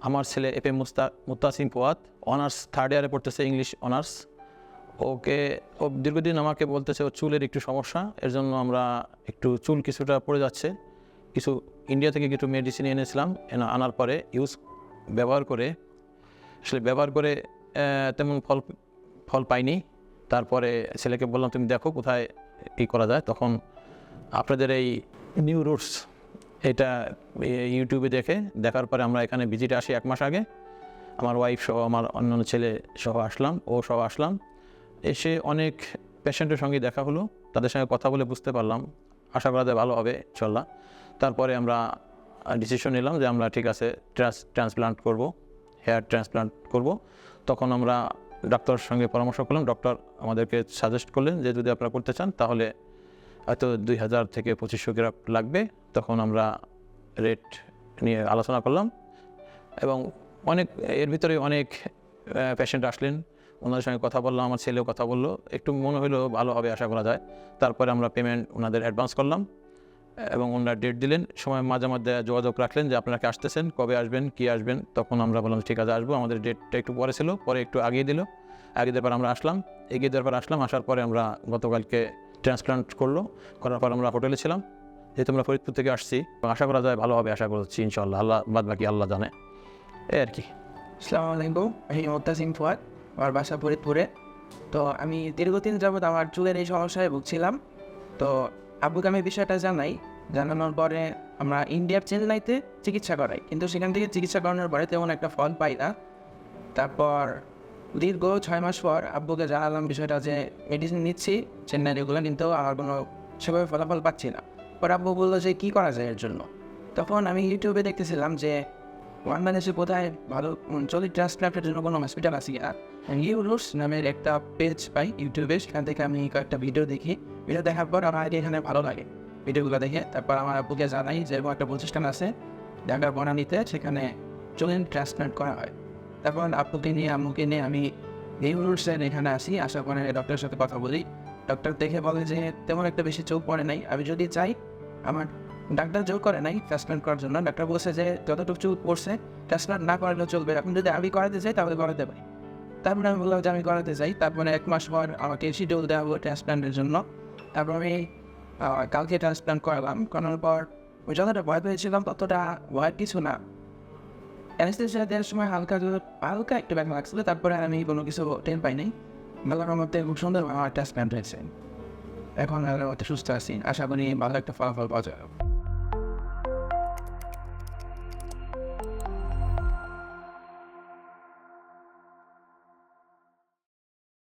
আমার ছেলে এপে Muttasim Fuad, honours 3rd ইয়ারে পড়তেছে, ইংলিশ অনার্স। ও দীর্ঘদিন আমাকে বলতেছে ওর চুলের একটু সমস্যা, এর জন্য আমরা একটু চুল কিছুটা পড়ে যাচ্ছে, কিছু ইন্ডিয়া থেকে কিছু মেডিসিন এনেছিলাম। আনার পরে ব্যবহার করে তেমন ফল পাইনি। তারপরে ছেলেকে বললাম তুমি দেখো কোথায় কী করা যায়। তখন আপনাদের এই নিউ রুটস এটা ইউটিউবে দেখার পরে আমরা এখানে ভিজিটে আসি 1 মাস আগে। আমার ওয়াইফ সহ, আমার অন্যান্য ছেলে সহ আসলাম। এসে অনেক পেশেন্টের সঙ্গে দেখা হলো, তাদের সঙ্গে কথা বলে বুঝতে পারলাম আশা করা যায় ভালো হবে ইনশাল্লাহ। তারপরে আমরা ডিসিশন নিলাম যে আমরা ঠিক আছে ট্রান্সপ্লান্ট করব, হেয়ার ট্রান্সপ্লান্ট করব। তখন আমরা ডাক্তারের সঙ্গে পরামর্শ করলাম। ডক্টর আমাদেরকে সাজেস্ট করলেন যে যদি আপনারা করতে চান তাহলে হয়তো 2000 থেকে 2500 গ্রাফট লাগবে। তখন আমরা রেট নিয়ে আলোচনা করলাম এবং এর ভিতরে অনেক পেশেন্ট আসলেন, ওনাদের সঙ্গে কথা বললাম, আমার ছেলেও কথা বললো, একটু মনে হলো ভালো হবে আশা করা যায়। তারপরে আমরা পেমেন্ট ওনাদের অ্যাডভান্স করলাম এবং ওনারা ডেট দিলেন, সময় মাঝে মধ্যে যোগাযোগ রাখলেন যে আপনারা কি আসতেছেন, কবে আসবেন, কি আসবেন। তখন আমরা বললাম ঠিক আছে আসবো। আমাদের ডেটটা একটু পরে ছিল, পরে একটু আগিয়ে দেওয়ার পর আমরা আসার পরে আমরা গতকালকে ট্রান্সপ্লান্ট করার পর আমরা হোটেলে ছিলাম। যেহেতু আমরা ফরিদপুর থেকে আসছি, আশা করা যায় ভালো হবে আশা করছি ইনশাল্লাহ। আল্লাহ বাদ বাকি আল্লাহ জানে, এই আর কি। আসসালামু আলাইকুম, আমি মুত্তাসিম ফুয়াদ, আমার বাসা ফরিদপুরে। তো আমি দীর্ঘদিন যাবৎ আমার চুলের এই সমস্যায় ভুগছিলাম। তো আব্বুকে আমি বিষয়টা জানানোর পরে আমরা ইন্ডিয়ার চেন্নাইতে চিকিৎসা করাই, কিন্তু সেখান থেকে চিকিৎসা করানোর পরে তেমন একটা ফল পাই না। তারপর দীর্ঘ 6 মাস পর আব্বুকে জানালাম বিষয়টা যে মেডিসিন নিচ্ছি চেন্নাই রেগুলার, কিন্তু আমার কোনো সেভাবে ফলাফল পাচ্ছি না। পর আব্বু বললো যে কী করা যায় এর জন্য। তখন আমি ইউটিউবে দেখতেছিলাম যে বাংলাদেশে কোথায় ভালো চুলের ট্রান্সপ্লান্টের জন্য কোনো হসপিটাল আছে কিনা। রুটস নামের একটা পেজ পাই ইউটিউবে, সেখান থেকে আমি কয়েকটা ভিডিও দেখার পর আমার এখানে ভালো লাগে ভিডিওগুলো দেখে। তারপর আমার আব্বুকে জানাই যে এরকম একটা প্রতিষ্ঠান আছে ঢাকার বনানীতে, সেখানে চুলের ট্রান্সপ্লান্ট করা হয়। তারপর আব্বুকে নিয়ে আম্মুকে নিয়ে আমি রুটসের এখানে আসি। আসার পরে ডক্টরের সাথে কথা বলি। ডক্টর দেখে বলে যে তেমন একটা বেশি চোখ পড়ে নাই, আমি যদি চাই আমার ডাক্তার জোর করে নাই ট্রান্সপ্লান্ট করার জন্য। ডাক্তার বলছে যে যতটুকু চুল পড়ছে ট্রান্সপ্লান্ট না করালেও চলবে, এখন যদি আমি করাতে চাই তাহলে করাতে পারি। তারপরে আমি বললাম যে আমি করাতে চাই। তারপরে 1 মাস পর আমাকে শিডিউল দেওয়া হলো ট্রান্সপ্লান্টের জন্য। তারপর আমি কালকে ট্রান্সপ্লান্ট করানোর পর ওই যতটা ভয় পেয়েছিলাম ততটা ভয়ের কিছু না। অ্যানেস্থেসিয়া দেওয়ার সময় হালকা একটু ব্যথা লাগছিল, তারপরে আমি কোনো কিছু টেন পাই নাই। ভালোর মধ্যে খুব সুন্দর আমার ট্রান্সপ্লান্ট হয়েছে। এখন সুস্থ আছি, আশা করি ভালো একটা ফলাফল পাওয়া যাবে।